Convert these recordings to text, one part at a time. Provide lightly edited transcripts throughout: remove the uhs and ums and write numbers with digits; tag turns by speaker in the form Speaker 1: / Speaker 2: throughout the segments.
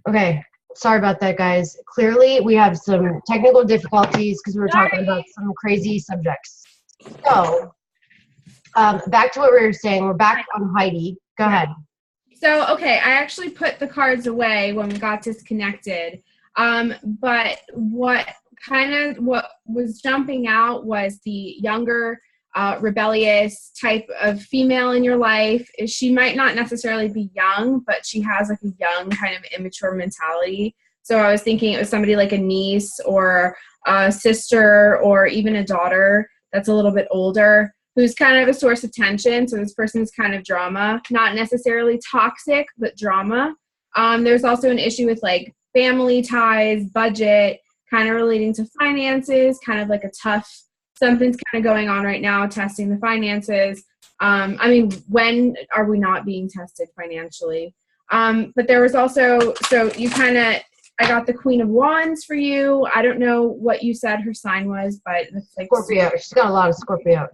Speaker 1: Okay, sorry about that, guys. Clearly, we have some technical difficulties because we were talking about some crazy subjects. So, back to what we were saying. We're back on Heidi. Go ahead.
Speaker 2: So, okay, I actually put the cards away when we got disconnected. But what was jumping out was the younger, rebellious type of female in your life. She might not necessarily be young, but she has like a young kind of immature mentality. So I was thinking it was somebody like a niece or a sister or even a daughter that's a little bit older who's kind of a source of tension. So this person's kind of drama, not necessarily toxic, but drama. There's also an issue with like family ties, budget, kind of relating to finances, kind of like a tough, something's kind of going on right now, testing the finances. I mean, when are we not being tested financially? But there was also, so you kind of, I got the Queen of Wands for you. I don't know what you said her sign was, but it's like
Speaker 1: Scorpio. She's got a lot of Scorpio.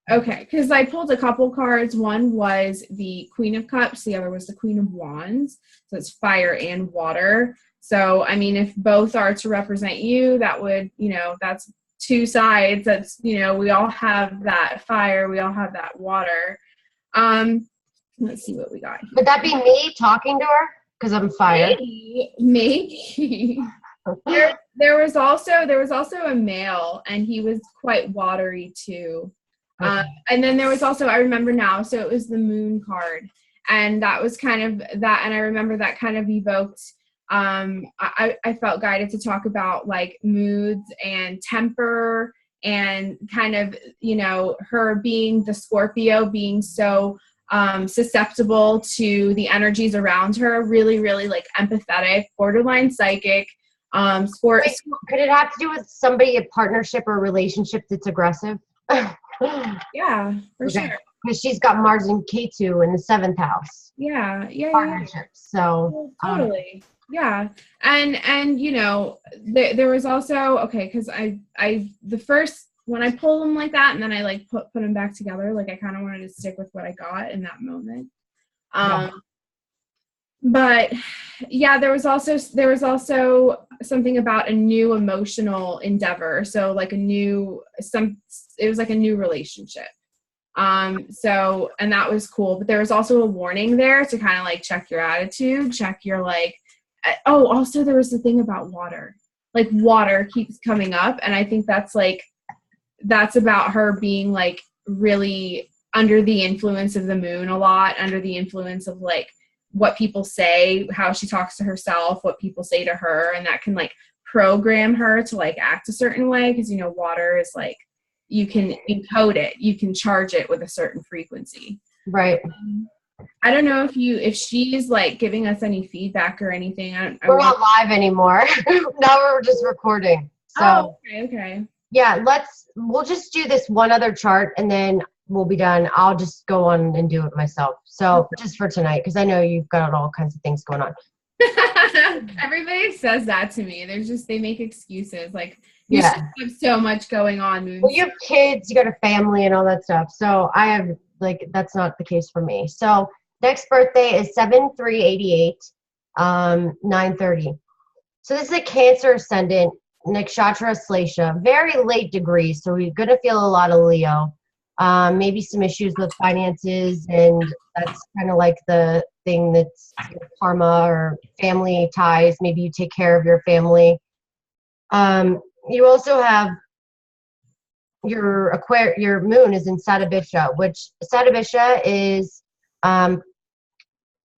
Speaker 2: Okay, because I pulled a couple cards. One was the Queen of Cups. The other was the Queen of Wands. So it's fire and water. So, I mean, if both are to represent you, that would, that's two sides. That's, we all have that fire. We all have that water. Let's see what we got here.
Speaker 1: Would that be me talking to her? Because I'm fire.
Speaker 2: Maybe. there was also a male, and he was quite watery too. Okay. And then there was also, I remember now, so it was the moon card, and that was kind of that, and I remember that kind of evoked, I felt guided to talk about like moods and temper and kind of, her being the Scorpio, being so susceptible to the energies around her, really, really like empathetic, borderline psychic.
Speaker 1: Wait, could it have to do with somebody, a partnership or a relationship that's aggressive?
Speaker 2: Yeah, for sure.
Speaker 1: Because she's got Mars and K2 in the 7th house.
Speaker 2: Yeah.
Speaker 1: Partnerships. So
Speaker 2: totally. Yeah. And there was also, okay, because the first, when I pull them like that and then I like put them back together, like I kind of wanted to stick with what I got in that moment. But yeah, there was also something about a new emotional endeavor. So like it was like a new relationship. So, and that was cool, but there was also a warning there to kind of like check your attitude, check your like, also there was the thing about water, like water keeps coming up. And I think that's about her being like really under the influence of the moon a lot, under the influence of like what people say, how she talks to herself, what people say to her. And that can like program her to like act a certain way. Cause water is like, you can encode it, you can charge it with a certain frequency.
Speaker 1: Right.
Speaker 2: I don't know if she's like giving us any feedback or anything.
Speaker 1: We're not live anymore. Now we're just recording. So
Speaker 2: okay.
Speaker 1: Yeah, we'll just do this one other chart and then we'll be done. I'll just go on and do it myself. So just for tonight, because I know you've got all kinds of things going on.
Speaker 2: Everybody says that to me. They make excuses. Like, you should have so much going on. Moonstone.
Speaker 1: Well, you have kids, you got a family and all that stuff. So I have, that's not the case for me. So next birthday is 7/3/88, 9:30. So this is a Cancer ascendant, nakshatra Slasha, very late degree. So we're going to feel a lot of Leo. Maybe some issues with finances, and that's kind of like the thing that's karma or family ties. Maybe you take care of your family. You also have your moon is in Saderbisha, which Saderbisha is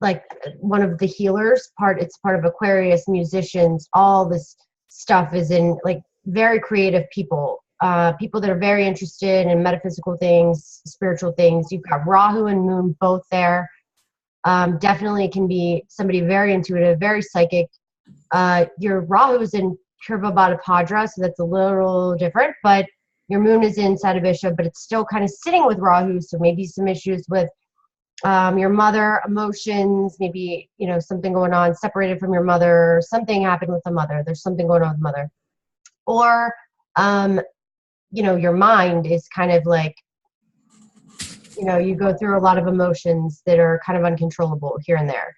Speaker 1: like one of the healers it's part of Aquarius, musicians, all this stuff is in like very creative people that are very interested in metaphysical things, spiritual things. You've got Rahu and Moon both there. Definitely can be somebody very intuitive, very psychic. Your Rahu is in Purvabhadra, so that's a little different, but your Moon is in Saderbisha, but it's still kind of sitting with Rahu, so maybe some issues with your mother, emotions, maybe, something going on, separated from your mother, something happened with the mother, there's something going on with the mother. Or, your mind is kind of like, you go through a lot of emotions that are kind of uncontrollable here and there.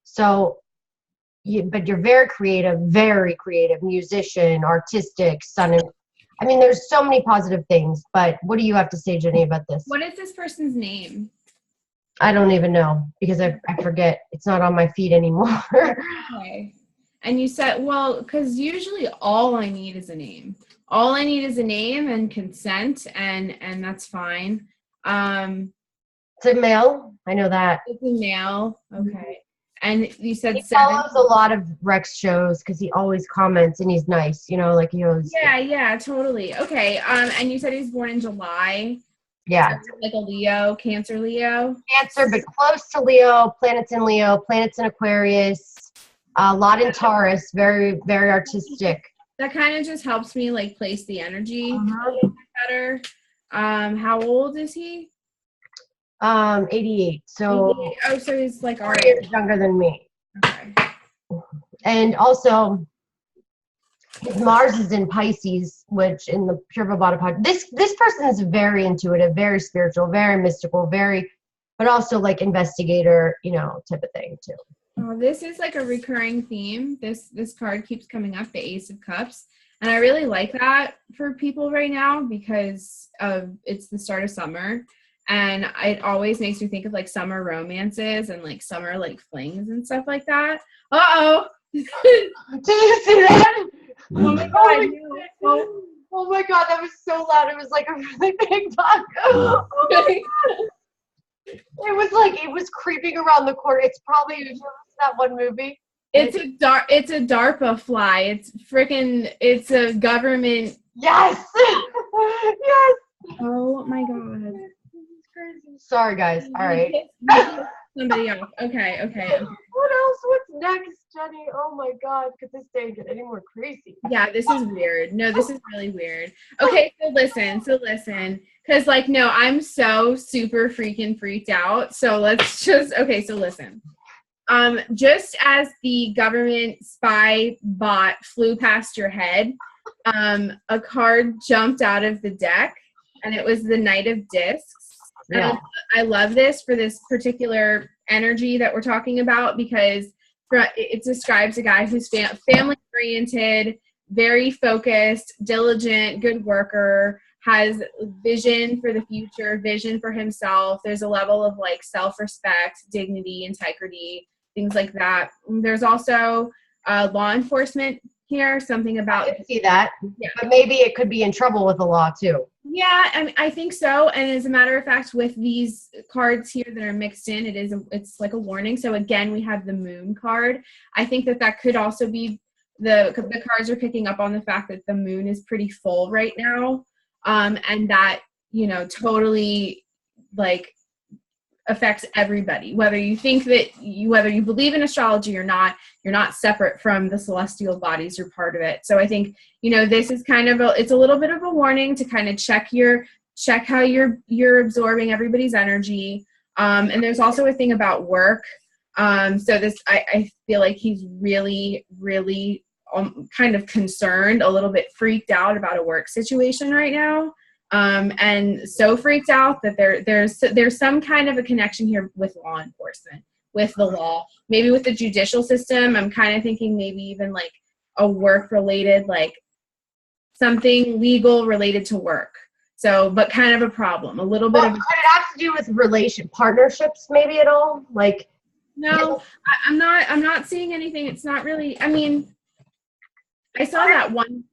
Speaker 1: So but you're very creative musician, artistic, son. And I mean, there's so many positive things. But what do you have to say, Jenny, about this?
Speaker 2: What is this person's name?
Speaker 1: I don't even know because I forget. It's not on my feed anymore.
Speaker 2: Okay. And you said, well, because usually all I need is a name. All I need is a name and consent, and that's fine.
Speaker 1: It's a male. I know that.
Speaker 2: It's a male. Okay. And you said
Speaker 1: He
Speaker 2: 7.
Speaker 1: follows a lot of Rex shows because he always comments and he's nice. You know, like he always.
Speaker 2: Yeah, totally. Okay. And you said he was born in July.
Speaker 1: Yeah.
Speaker 2: So like a Leo, Cancer Leo.
Speaker 1: Cancer, but close to Leo. Planets in Leo. Planets in Aquarius. A lot in Taurus. Very, very artistic.
Speaker 2: That kind of just helps me like place the energy a little bit better. How old is he?
Speaker 1: 88. So
Speaker 2: 88. Oh, so he's like
Speaker 1: 4 years younger than me.
Speaker 2: Okay.
Speaker 1: And also, his Mars is in Pisces, which in the Pure Vibhata pod. This person is very intuitive, very spiritual, very mystical, but also like investigator, type of thing too.
Speaker 2: Oh, this is like a recurring theme. This card keeps coming up, the Ace of Cups. And I really like that for people right now because it's the start of summer. And it always makes me think of like summer romances and like summer like flings and stuff like that. Uh-oh.
Speaker 1: Did you see that?
Speaker 2: Oh my God.
Speaker 1: Oh my God, that was so loud. It was like a really big dog. Oh my God. It was creeping around the corner. It's probably that one movie.
Speaker 2: It's a DARPA fly. It's a government.
Speaker 1: Yes. Yes.
Speaker 2: Oh my God.
Speaker 1: Sorry guys. All right.
Speaker 2: Somebody else. Okay.
Speaker 1: What else? What's next, Jenny? Oh my God. Could this day get any more crazy?
Speaker 2: Yeah, this is weird. No, this is really weird. Okay, so listen. Because no, I'm so super freaking freaked out. So so listen. Just as the government spy bot flew past your head, a card jumped out of the deck, and it was the Knight of Discs.
Speaker 1: Yeah.
Speaker 2: And I love this for this particular energy that we're talking about because it describes a guy who's family-oriented, very focused, diligent, good worker, has vision for the future, vision for himself. There's a level of like self-respect, dignity, integrity, things like that. There's also law enforcement here, something about...
Speaker 1: I can see that.
Speaker 2: Yeah.
Speaker 1: But maybe it could be in trouble with the law too.
Speaker 2: Yeah, I think so. And as a matter of fact, with these cards here that are mixed in, it's like a warning. So again, we have the Moon card. I think that could also be the cards are picking up on the fact that the moon is pretty full right now. And that, totally like affects everybody, whether you believe in astrology or not, you're not separate from the celestial bodies, you're part of it. So I think, this is kind of it's a little bit of a warning to kind of check how you're absorbing everybody's energy. And there's also a thing about work. So this, I feel like he's really, really kind of concerned, a little bit freaked out about a work situation right now. And so freaked out that there's some kind of a connection here with law enforcement, with the law, maybe with the judicial system. I'm kind of thinking maybe even like a work related, like something legal related to work. So, but kind of a problem, a little bit of.
Speaker 1: Could it have to do with partnerships maybe at all? Like,
Speaker 2: no, I'm not seeing anything. It's not really, I mean, I saw that one.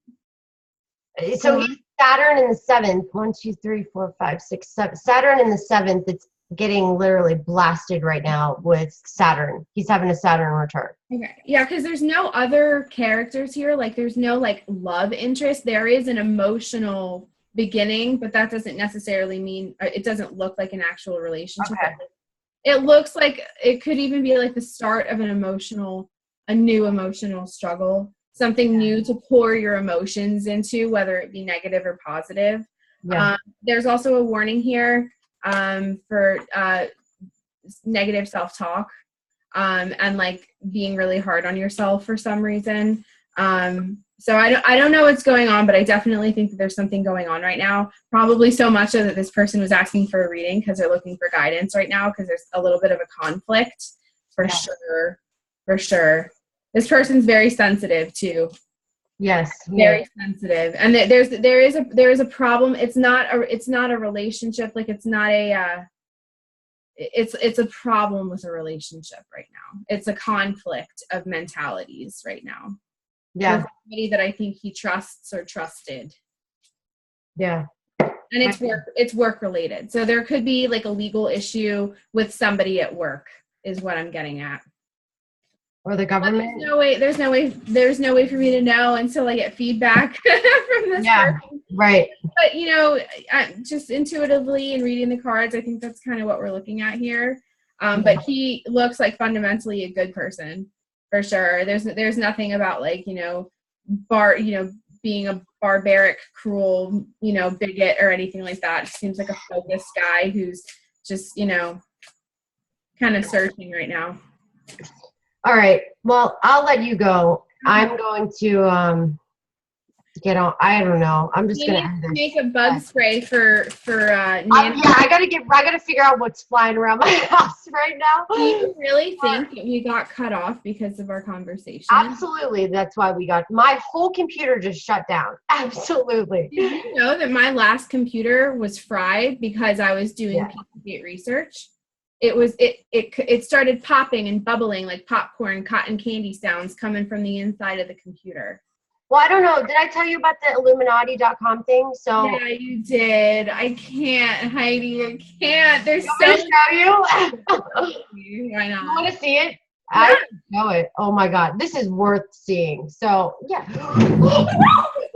Speaker 1: So he's Saturn in the 7th, 1, 2, 3, 4, 5, 6, 7. Saturn in the 7th, it's getting literally blasted right now with Saturn. He's having a Saturn return.
Speaker 2: Okay. Yeah, because there's no other characters here. Like there's no like love interest. There is an emotional beginning, but that doesn't necessarily mean, it doesn't look like an actual relationship.
Speaker 1: Okay.
Speaker 2: It looks like it could even be like the start of a new emotional struggle. Something new to pour your emotions into, whether it be negative or positive.
Speaker 1: Yeah.
Speaker 2: There's also a warning here for negative self-talk and like being really hard on yourself for some reason. So I don't know what's going on, but I definitely think that there's something going on right now. Probably so much so that this person was asking for a reading because they're looking for guidance right now because there's a little bit of a conflict for sure. This person's very sensitive too.
Speaker 1: Yes.
Speaker 2: Very sensitive. And there is a problem. It's not a relationship. Like it's not a it's a problem with a relationship right now. It's a conflict of mentalities right now.
Speaker 1: Yeah.
Speaker 2: With somebody that I think he trusts or trusted.
Speaker 1: Yeah.
Speaker 2: And it's work related. So there could be like a legal issue with somebody at work is what I'm getting at.
Speaker 1: Or the government.
Speaker 2: There's no way for me to know until I get feedback from this person.
Speaker 1: Right.
Speaker 2: But just intuitively and reading the cards, I think that's kind of what we're looking at here. But he looks like fundamentally a good person for sure. There's nothing about like, being a barbaric, cruel, bigot or anything like that. It seems like a focused guy who's just, kind of searching right now.
Speaker 1: All right. Well, I'll let you go. I'm going to get on. I don't know. I'm just gonna
Speaker 2: make a bug spray for
Speaker 1: yeah, I gotta figure out what's flying around my house right now.
Speaker 2: Do you really think that we got cut off because of our conversation?
Speaker 1: Absolutely. That's why my whole computer just shut down. Absolutely.
Speaker 2: Did you know that my last computer was fried because I was doing Pizzagate research? It started popping and bubbling like popcorn, cotton candy sounds coming from the inside of the computer.
Speaker 1: Well, I don't know. Did I tell you about the Illuminati.com thing? So
Speaker 2: yeah, you did. I can't, Heidi. I can't. There's
Speaker 1: so. Want me to show
Speaker 2: you? Why not?
Speaker 1: You want to see it? Yeah. I can show it. Oh my God, this is worth seeing. So yeah. Oh my God.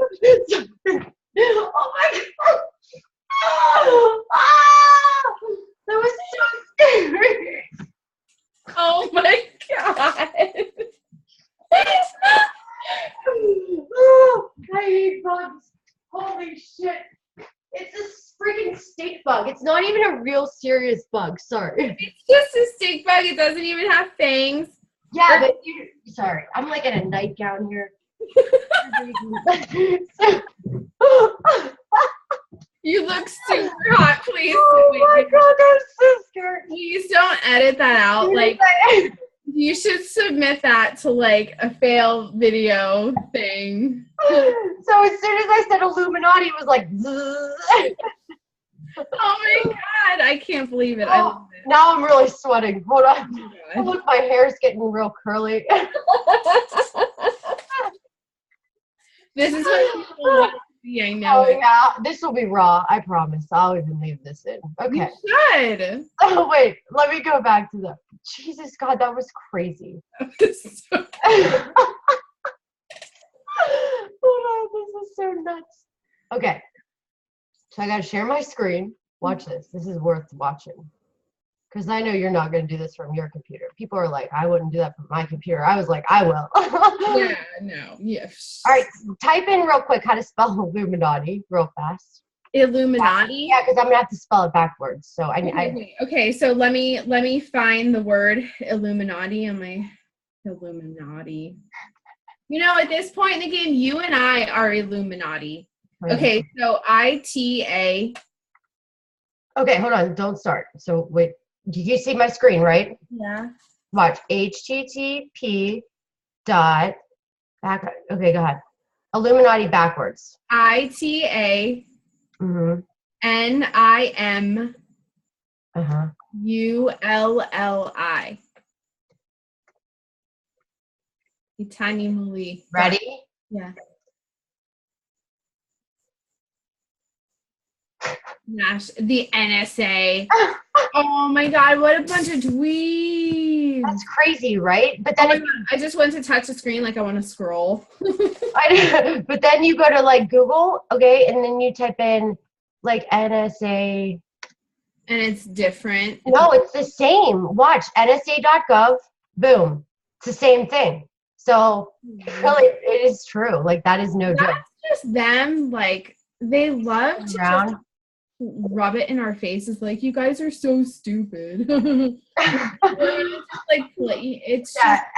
Speaker 1: That was so scary.
Speaker 2: Oh my God.
Speaker 1: Oh, I hate bugs. Holy shit. It's a freaking stink bug. It's not even a real serious bug. Sorry.
Speaker 2: It's just a stink bug. It doesn't even have fangs.
Speaker 1: Yeah, but sorry. I'm like in a nightgown here.
Speaker 2: You look super hot, please.
Speaker 1: Oh my God, I'm so scared.
Speaker 2: Please don't edit that out. Like, you should submit that to like a fail video thing.
Speaker 1: So as soon as I said Illuminati, it was like.
Speaker 2: Oh my God, I can't believe it.
Speaker 1: Oh,
Speaker 2: I love it.
Speaker 1: Now I'm really sweating. Hold on.
Speaker 2: Oh
Speaker 1: look, my hair's getting real curly.
Speaker 2: This is what people want to see. I know.
Speaker 1: Oh yeah, this will be raw. I promise. I'll even leave this in. Okay.
Speaker 2: You should.
Speaker 1: Oh wait, let me go back to the. Jesus God, that was crazy. Hold on, this is so nuts. Okay, so I gotta share my screen. Watch this. This is worth watching. Because I know you're not going to do this from your computer. People are like, I wouldn't do that from my computer. I was like, I will.
Speaker 2: Yeah, no, yes.
Speaker 1: All right, type in real quick how to spell Illuminati real fast.
Speaker 2: Illuminati?
Speaker 1: Yeah, because I'm going to have to spell it backwards. So
Speaker 2: Okay, so let me find the word Illuminati on my Illuminati. At this point in the game, you and I are Illuminati. Okay, so ITA.
Speaker 1: Okay, hold on. Don't start. So wait. Did you see my screen, right?
Speaker 2: Yeah.
Speaker 1: Watch. HTTP dot back. Okay, go ahead. Illuminati backwards.
Speaker 2: ITA.
Speaker 1: Mm-hmm.
Speaker 2: NIM.
Speaker 1: Uh-huh.
Speaker 2: ULLI. Itani.
Speaker 1: Ready?
Speaker 2: Yeah. Gosh, the NSA. Oh my God, what a bunch of dweebs.
Speaker 1: That's crazy, right? But then
Speaker 2: I just went to touch the screen like I want to scroll.
Speaker 1: But then you go to like Google, okay, and then you type in like NSA.
Speaker 2: And it's different.
Speaker 1: No, it's the same. Watch, NSA.gov, boom. It's the same thing. So really, it is true. Like that is no joke.
Speaker 2: That's just them, like they love to just rub it in our faces like you guys are so stupid. It's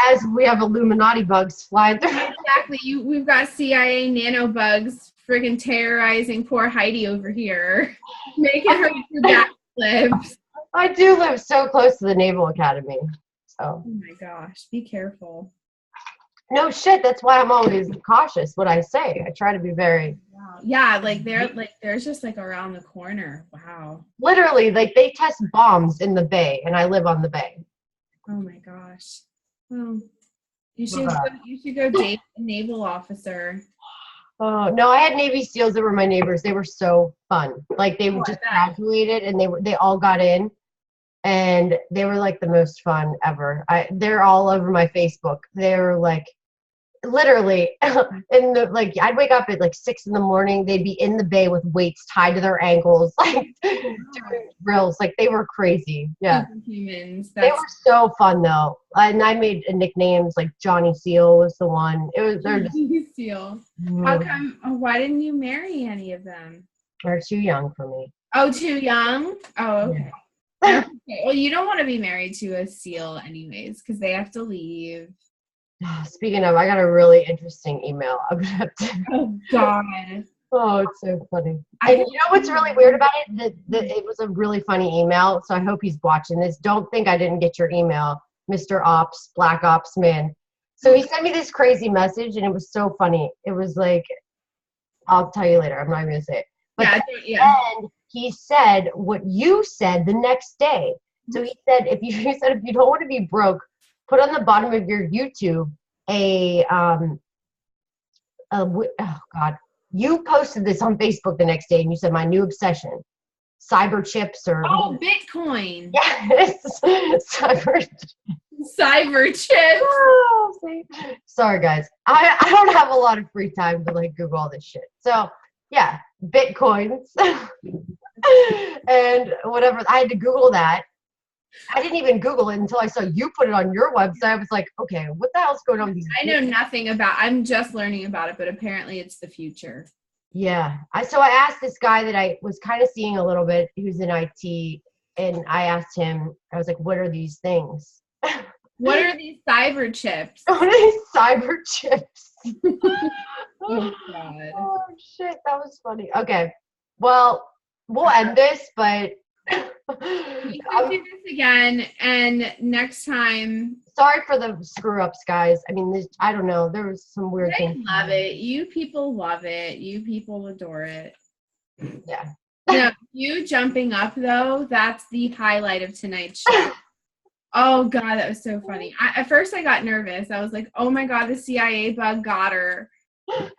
Speaker 1: as we have Illuminati bugs flying through.
Speaker 2: Exactly. We've got CIA nano bugs friggin' terrorizing poor Heidi over here, making her do backflips.
Speaker 1: I do live so close to the Naval Academy. So.
Speaker 2: Oh my gosh, be careful.
Speaker 1: No shit. That's why I'm always cautious what I say. I try to be very.
Speaker 2: Wow. Yeah, like there's just like around the corner. Wow.
Speaker 1: Literally, like they test bombs in the bay, and I live on the bay.
Speaker 2: Oh my gosh. Well, you
Speaker 1: But,
Speaker 2: should go date a naval officer.
Speaker 1: oh no, I had Navy SEALs that were my neighbors. They were so fun. Like they
Speaker 2: Oh, I
Speaker 1: just
Speaker 2: bet.
Speaker 1: graduated, and they all got in, and they were like the most fun ever. They're all over my Facebook. They were like literally in the like I'd wake up at like 6 a.m. They'd be in the bay with weights tied to their ankles, like doing drills. Like they were crazy. Yeah.
Speaker 2: Humans.
Speaker 1: They were so fun though. And I made nicknames like Johnny Seal was the one. It was they're just
Speaker 2: Seal. How come? Why didn't you marry any of them?
Speaker 1: they're too young for me.
Speaker 2: Oh, too young. Oh, okay.
Speaker 1: Yeah.
Speaker 2: Okay. Well, you don't want to be married to a seal, anyways, because they have to leave.
Speaker 1: Speaking of, I got a really interesting email. I'm gonna have to.
Speaker 2: Oh God.
Speaker 1: Oh, it's so funny. And you know what's really weird about it? That it was a really funny email. So I hope he's watching this. Don't think I didn't get your email, Mr. Ops, Black Ops man. So he sent me this crazy message, and it was so funny. It was like, I'll tell you later. I'm not even gonna say it. But then he said what you said the next day. So he said, if you don't want to be broke, put on the bottom of your YouTube oh God. You posted this on Facebook the next day, and you said my new obsession, cyber chips or
Speaker 2: Bitcoin.
Speaker 1: Yes, cyber
Speaker 2: chips.
Speaker 1: Oh, sorry, guys. I don't have a lot of free time to like Google all this shit. So yeah, Bitcoins and whatever. I had to Google that. I didn't even Google it until I saw you put it on your website. I was like, okay, what the hell's going on with these?
Speaker 2: I know nothing about. I'm just learning about it, but apparently it's the future.
Speaker 1: Yeah. So I asked this guy that I was kind of seeing a little bit, who's in IT, and I asked him, I was like, what are these things?
Speaker 2: What are these cyber chips?
Speaker 1: What are these cyber chips?
Speaker 2: Oh, God.
Speaker 1: Oh, shit. That was funny. Okay. Well, we'll end this, but
Speaker 2: We could do this again, and next time.
Speaker 1: Sorry for the screw ups, guys. I mean, I don't know. There was some weird things.
Speaker 2: I love it. You people love it. You people adore it.
Speaker 1: Yeah.
Speaker 2: No, you jumping up though, that's the highlight of tonight's show. Oh God, that was so funny. At first I got nervous. I was like, oh my God, the CIA bug got her.
Speaker 1: Well,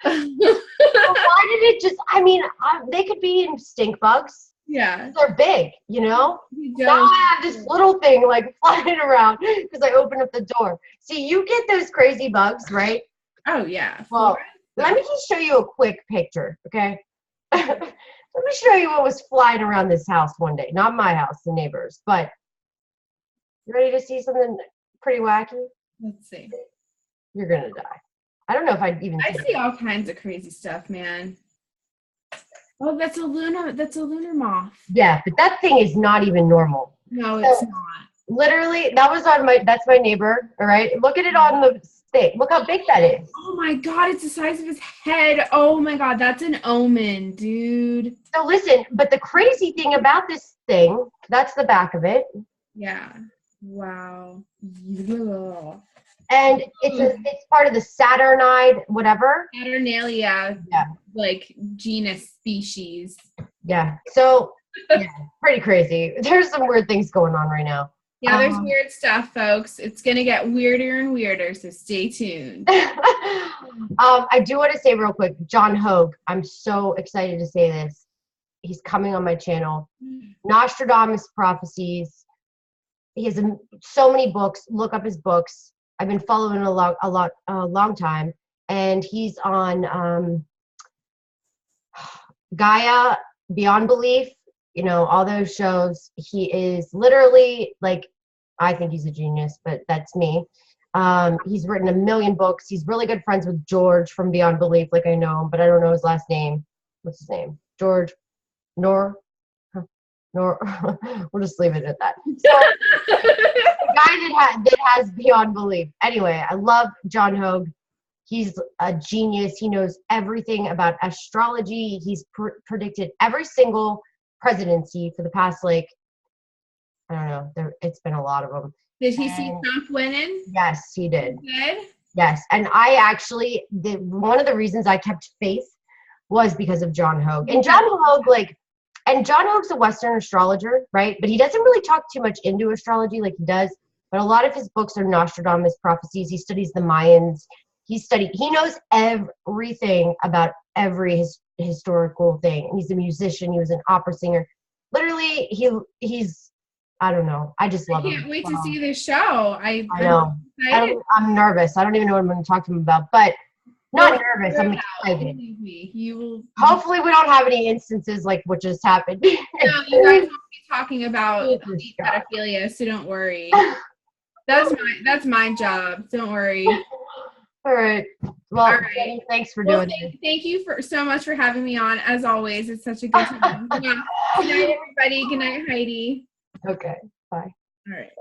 Speaker 1: why did it just, I mean, they could be in stink bugs.
Speaker 2: Yeah.
Speaker 1: They're big, you know? Now I have this little thing like flying around because I opened up the door. See, you get those crazy bugs, right?
Speaker 2: Oh, yeah.
Speaker 1: Well, let me just show you a quick picture, okay? Let me show you what was flying around this house one day. Not my house, the neighbors. But you ready to see something pretty wacky?
Speaker 2: Let's see.
Speaker 1: You're going to die. I don't know if I'd even
Speaker 2: see all kinds of crazy stuff, man. Oh, that's a lunar moth.
Speaker 1: Yeah, but that thing is not even normal.
Speaker 2: No, it's not.
Speaker 1: Literally, that's my neighbor, all right? Look at it on the stick. Look how big that is.
Speaker 2: Oh my God, it's the size of his head. Oh my God, that's an omen, dude.
Speaker 1: So listen, but the crazy thing about this thing, that's the back of it.
Speaker 2: Yeah. Wow.
Speaker 1: And it's part of the Saturnide, whatever.
Speaker 2: Saturnalia, like genus species.
Speaker 1: Yeah. So yeah, pretty crazy. There's some weird things going on right now.
Speaker 2: Yeah, there's weird stuff, folks. It's gonna get weirder and weirder, so stay tuned.
Speaker 1: I do want to say real quick, John Hogue. I'm so excited to say this. He's coming on my channel. Nostradamus prophecies. He has so many books. Look up his books. I've been following him a long time, and he's on Gaia, Beyond Belief. You know, all those shows. He is literally like, I think he's a genius, but that's me. He's written a million books. He's really good friends with George from Beyond Belief. Like, I know him, but I don't know his last name. What's his name? George Nor. We'll just leave it at that. So, the guy that has Beyond Belief. Anyway, I love John Hogue. He's a genius. He knows everything about astrology. He's predicted every single presidency for the past, like, I don't know. It's been a lot of them.
Speaker 2: Did he see Trump winning?
Speaker 1: Yes, he did.
Speaker 2: He did?
Speaker 1: Yes. And I actually, one of the reasons I kept faith was because of John Hogue. And John Hogue, John Hogue's a Western astrologer, right? But he doesn't really talk too much into astrology like he does. But a lot of his books are Nostradamus prophecies. He studies the Mayans. He knows everything about every historical thing. And he's a musician. He was an opera singer. Literally, he's, I don't know. I just love him.
Speaker 2: I can't wait to see this show.
Speaker 1: I know. I'm nervous. I don't even know what I'm going to talk to him about, but not nervous. I'm excited. Hopefully we don't have any instances like what just happened.
Speaker 2: No, you guys won't be talking about pedophilia, so don't worry. That's my job. Don't worry.
Speaker 1: All right. Well, all right. Thanks for doing it.
Speaker 2: Thank you so much for having me on. As always, it's such a good time. Good night, everybody. Good night, Heidi.
Speaker 1: Okay. Bye.
Speaker 2: All right.